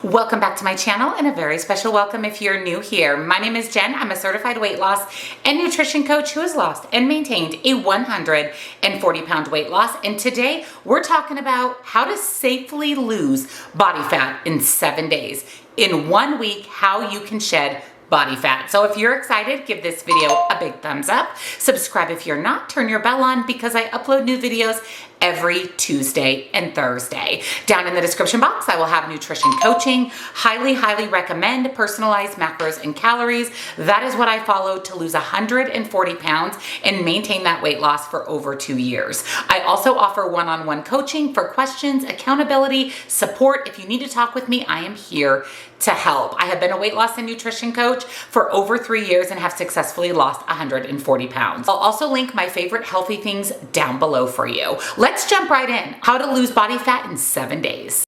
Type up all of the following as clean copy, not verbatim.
Welcome back to my channel and a very special welcome if you're new here. My name is Jen. I'm a certified weight loss and nutrition coach who has lost and maintained a 140-pound weight loss. And today we're talking about how to safely lose body fat in 7 days. In 1 week, how you can shed body fat. So if you're excited, give this video a big thumbs up. Subscribe if you're not, turn your bell on because I upload new videos every Tuesday and Thursday. Down in the description box, I will have nutrition coaching. Highly recommend personalized macros and calories. That is what I followed to lose 140 pounds and maintain that weight loss for over 2 years. I also offer one-on-one coaching for questions, accountability, support. If you need to talk with me, I am here to help. I have been a weight loss and nutrition coach for over 3 years and have successfully lost 140 pounds. I'll also link my favorite healthy things down below for you. Let's jump right in. How to lose body fat in 7 days.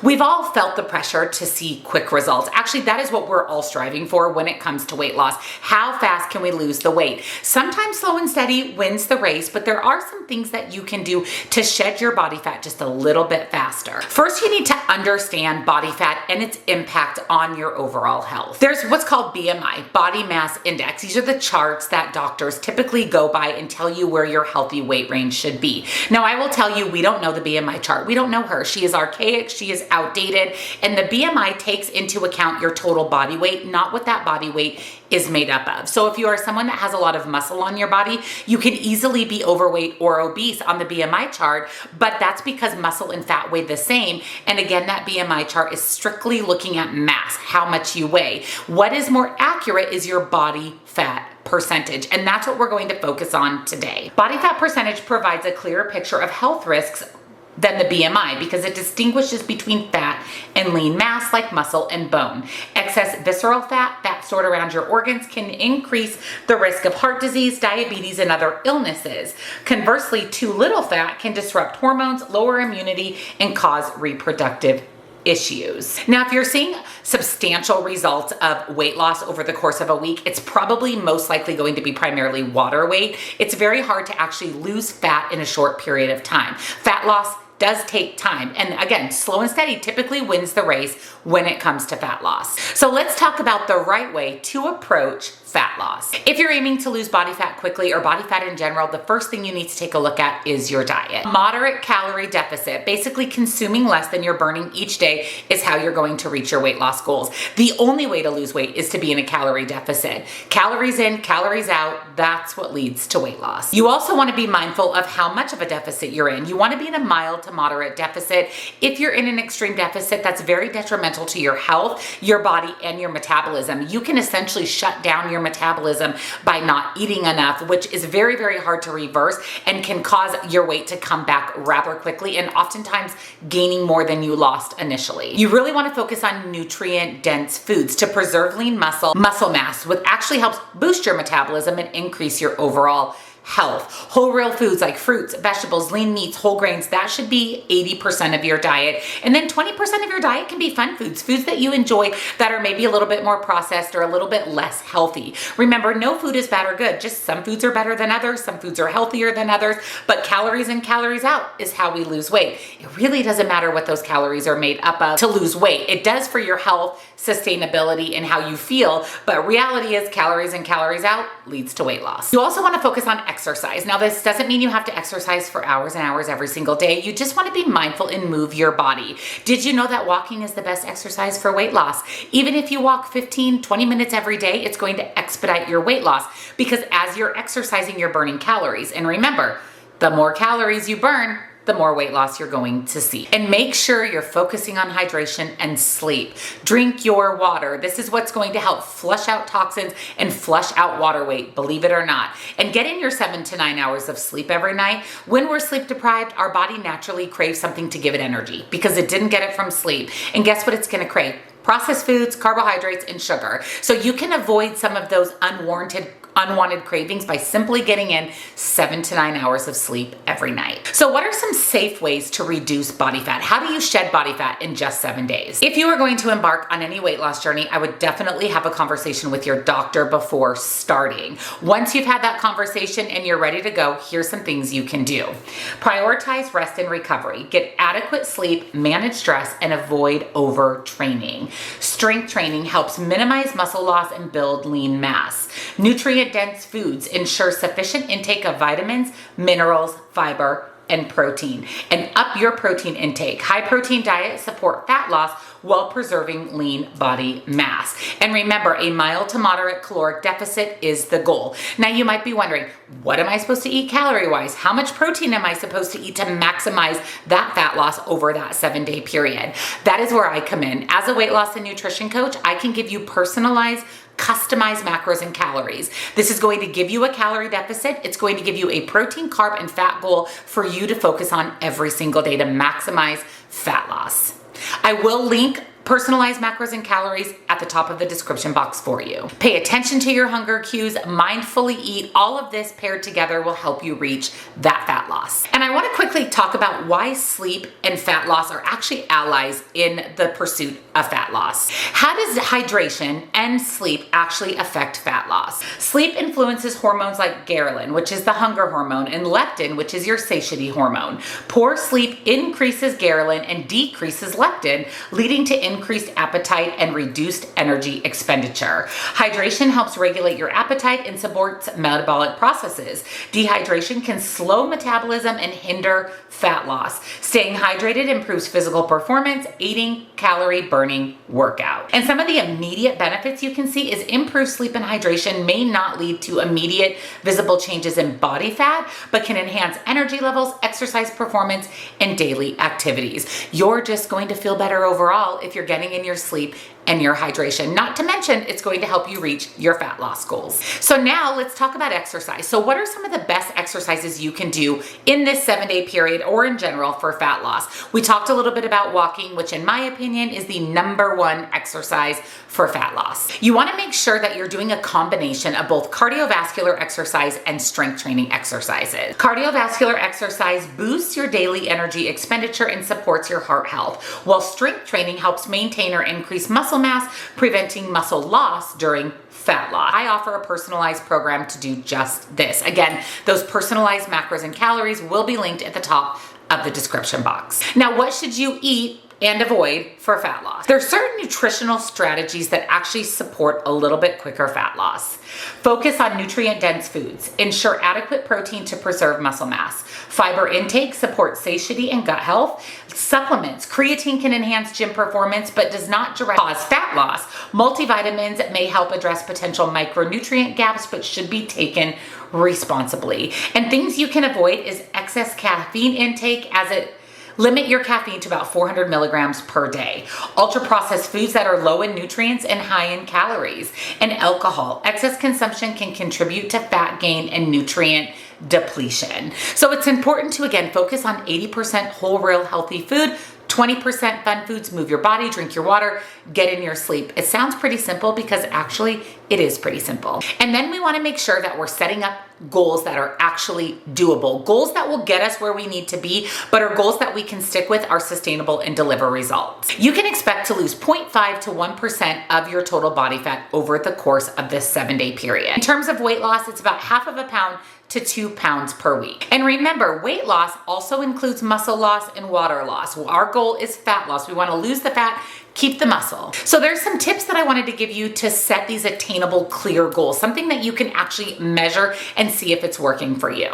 We've all felt the pressure to see quick results. Actually, that is what we're all striving for when it comes to weight loss. How fast can we lose the weight? Sometimes slow and steady wins the race, but there are some things that you can do to shed your body fat just a little bit faster. First, you need to understand body fat and its impact on your overall health. There's what's called BMI, body mass index. These are the charts that doctors typically go by and tell you where your healthy weight range should be. Now, I will tell you, we don't know the BMI chart. We don't know her. She is archaic. She is outdated, and the BMI takes into account your total body weight, not what that body weight is made up of. So if you are someone that has a lot of muscle on your body, you can easily be overweight or obese on the BMI chart, but that's because muscle and fat weigh the same. And again, that BMI chart is strictly looking at mass, how much you weigh. What is more accurate is your body fat percentage, and that's what we're going to focus on today. Body fat percentage provides a clearer picture of health risks than the BMI because it distinguishes between fat and lean mass like muscle and bone. Excess visceral fat stored around your organs can increase the risk of heart disease, diabetes, and other illnesses. Conversely, too little fat can disrupt hormones, lower immunity, and cause reproductive issues. Now, if you're seeing substantial results of weight loss over the course of a week, it's probably most likely going to be primarily water weight. It's very hard to actually lose fat in a short period of time. Fat loss does take time. And again, slow and steady typically wins the race when it comes to fat loss. So let's talk about the right way to approach fat loss. If you're aiming to lose body fat quickly or body fat in general, the first thing you need to take a look at is your diet. Moderate calorie deficit, basically consuming less than you're burning each day, is how you're going to reach your weight loss goals. The only way to lose weight is to be in a calorie deficit. Calories in, calories out, that's what leads to weight loss. You also want to be mindful of how much of a deficit you're in. You want to be in a mild to moderate deficit. If you're in an extreme deficit, that's very detrimental to your health, your body, and your metabolism. You can essentially shut down your metabolism by not eating enough, which is very hard to reverse and can cause your weight to come back rather quickly and oftentimes gaining more than you lost initially. You really want to focus on nutrient-dense foods to preserve lean muscle mass, which actually helps boost your metabolism and increase your overall health. Whole real foods like fruits, vegetables, lean meats, whole grains, that should be 80% of your diet. And then 20% of your diet can be fun foods that you enjoy that are maybe a little bit more processed or a little bit less healthy. Remember, no food is bad or good. Just some foods are better than others. Some foods are healthier than others, but calories in, calories out is how we lose weight. It really doesn't matter what those calories are made up of to lose weight. It does for your health, sustainability, and how you feel, but reality is calories in, calories out leads to weight loss. You also want to focus on exercise. Now, this doesn't mean you have to exercise for hours and hours every single day. You just want to be mindful and move your body. Did you know that walking is the best exercise for weight loss? Even if you walk 15, 20 minutes every day, it's going to expedite your weight loss because as you're exercising, you're burning calories. And remember, the more calories you burn, the more weight loss you're going to see. And make sure you're focusing on hydration and sleep. Drink your water. This is what's going to help flush out toxins and flush out water weight, believe it or not. And get in your 7 to 9 hours of sleep every night. When we're sleep deprived, our body naturally craves something to give it energy because it didn't get it from sleep. And guess what it's going to crave? Processed foods, carbohydrates, and sugar. So you can avoid some of those unwarranted unwanted cravings by simply getting in 7 to 9 hours of sleep every night. So what are some safe ways to reduce body fat? How do you shed body fat in just 7 days? If you are going to embark on any weight loss journey, I would definitely have a conversation with your doctor before starting. Once you've had that conversation and you're ready to go, here's some things you can do. Prioritize rest and recovery. Get adequate sleep, manage stress, and avoid overtraining. Strength training helps minimize muscle loss and build lean mass. Nutrient-dense foods ensure sufficient intake of vitamins, minerals, fiber, and protein. And up your protein intake. High protein diets support fat loss while preserving lean body mass. And remember, a mild to moderate caloric deficit is the goal. Now you might be wondering, what am I supposed to eat calorie-wise? How much protein am I supposed to eat to maximize that fat loss over that 7-day period? That is where I come in. As a weight loss and nutrition coach, I can give you personalized, customized macros and calories. This is going to give you a calorie deficit. It's going to give you a protein, carb, and fat goal for you to focus on every single day to maximize fat loss. I will link personalized macros and calories at the top of the description box for you. Pay attention to your hunger cues, mindfully eat. All of this paired together will help you reach that fat loss. And I want to quickly talk about why sleep and fat loss are actually allies in the pursuit of fat loss. How does hydration and sleep actually affect fat loss? Sleep influences hormones like ghrelin, which is the hunger hormone, and leptin, which is your satiety hormone. Poor sleep increases ghrelin and decreases leptin, leading to increased appetite and reduced energy expenditure. Hydration helps regulate your appetite and supports metabolic processes. Dehydration can slow metabolism and hinder fat loss. Staying hydrated improves physical performance, aiding calorie burning workout. And some of the immediate benefits you can see is improved sleep and hydration may not lead to immediate visible changes in body fat, but can enhance energy levels, exercise performance, and daily activities. You're just going to feel better overall if you're getting in your sleep and your hydration. Not to mention, it's going to help you reach your fat loss goals. So now let's talk about exercise. So what are some of the best exercises you can do in this 7-day period or in general for fat loss? We talked a little bit about walking, which in my opinion is the #1 exercise for fat loss. You want to make sure that you're doing a combination of both cardiovascular exercise and strength training exercises. Cardiovascular exercise boosts your daily energy expenditure and supports your heart health, while strength training helps maintain or increase muscle mass, preventing muscle loss during fat loss. I offer a personalized program to do just this. Again, those personalized macros and calories will be linked at the top of the description box. Now, what should you eat and avoid for fat loss? There are certain nutritional strategies that actually support a little bit quicker fat loss. Focus on nutrient-dense foods. Ensure adequate protein to preserve muscle mass. Fiber intake supports satiety and gut health. Supplements. Creatine can enhance gym performance but does not directly cause fat loss. Multivitamins may help address potential micronutrient gaps but should be taken responsibly. And things you can avoid is excess caffeine intake, as it limit your caffeine to about 400 milligrams per day. Ultra-processed foods that are low in nutrients and high in calories. And alcohol. Excess consumption can contribute to fat gain and nutrient depletion. So it's important to, again, focus on 80% whole, real, healthy food, 20% fun foods, move your body, drink your water, get in your sleep. It sounds pretty simple because actually it is pretty simple. And then we want to make sure that we're setting up goals that are actually doable, goals that will get us where we need to be, but are goals that we can stick with, are sustainable, and deliver results. You can expect to lose 0.5 to 1% of your total body fat over the course of this 7-day period. In terms of weight loss, it's about half of a pound to 2 pounds per week. And remember, weight loss also includes muscle loss and water loss. Our goal is fat loss. We want to lose the fat, keep the muscle. So there's some tips that I wanted to give you to set these attainable, clear goals, something that you can actually measure and see if it's working for you.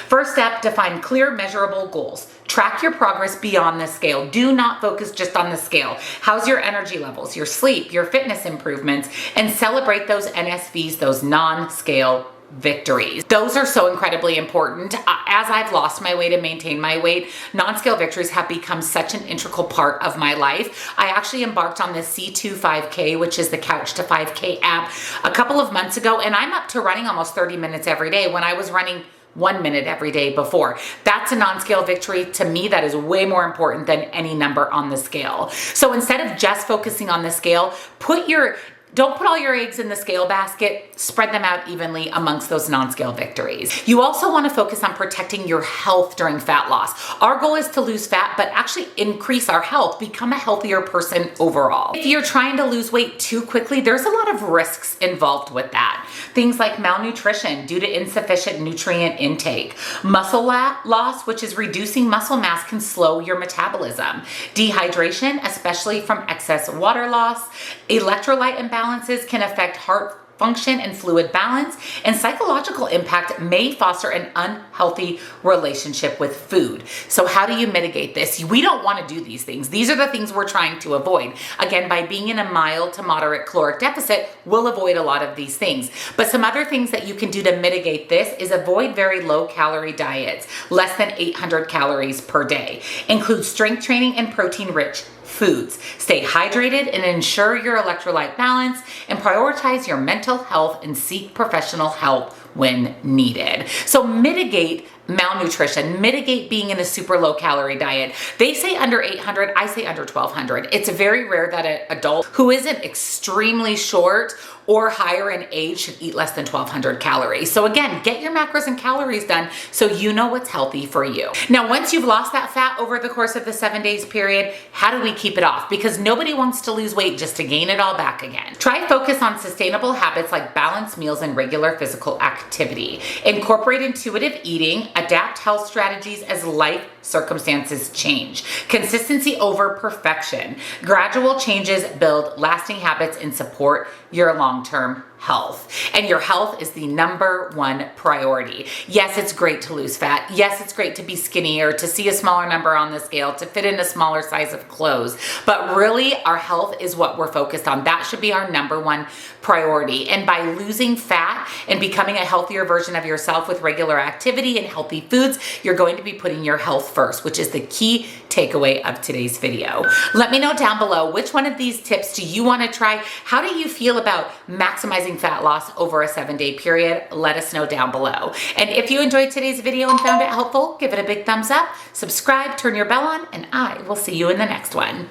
First step, define clear, measurable goals. Track your progress beyond the scale. Do not focus just on the scale. How's your energy levels, your sleep, your fitness improvements, and celebrate those NSVs, those non-scale victories. Those are so incredibly important. As I've lost my weight and maintained my weight, non-scale victories have become such an integral part of my life. I actually embarked on this C2 5K, which is the Couch to 5K app, a couple of months ago, and I'm up to running almost 30 minutes every day when I was running 1 minute every day before. That's a non-scale victory. To me, that is way more important than any number on the scale. So instead of just focusing on the scale, put your Don't put all your eggs in the scale basket, spread them out evenly amongst those non-scale victories. You also want to focus on protecting your health during fat loss. Our goal is to lose fat, but actually increase our health, become a healthier person overall. If you're trying to lose weight too quickly, there's a lot of risks involved with that. Things like malnutrition due to insufficient nutrient intake. Muscle loss, which is reducing muscle mass, can slow your metabolism. Dehydration, especially from excess water loss. Electrolyte imbalances can affect heart function and fluid balance, and psychological impact may foster an unhealthy relationship with food. So how do you mitigate this? We don't want to do these things. These are the things we're trying to avoid. Again, by being in a mild to moderate caloric deficit, we'll avoid a lot of these things. But some other things that you can do to mitigate this is avoid very low calorie diets, less than 800 calories per day. Include strength training and protein rich foods. Stay hydrated and ensure your electrolyte balance, and prioritize your mental health and seek professional help when needed. So mitigate malnutrition, mitigate being in a super low calorie diet. They say under 800, I say under 1200. It's very rare that an adult who isn't extremely short or higher in age should eat less than 1200 calories. So again, get your macros and calories done so you know what's healthy for you. Now, once you've lost that fat over the course of the 7 days period, how do we keep it off? Because nobody wants to lose weight just to gain it all back again. Try focus on sustainable habits like balanced meals and regular physical activity. Incorporate intuitive eating, adapt health strategies as life circumstances change. Consistency over perfection. Gradual changes build lasting habits and support your long-term health. And your health is the number one priority. Yes, it's great to lose fat. Yes, it's great to be skinnier, to see a smaller number on the scale, to fit in a smaller size of clothes. But really, our health is what we're focused on. That should be our number one priority. And by losing fat and becoming a healthier version of yourself with regular activity and healthy foods, you're going to be putting your health first, which is the key takeaway of today's video. Let me know down below, which one of these tips do you want to try? How do you feel about maximizing fat loss over a 7-day period? Let us know down below. And if you enjoyed today's video and found it helpful, give it a big thumbs up, subscribe, turn your bell on, and I will see you in the next one.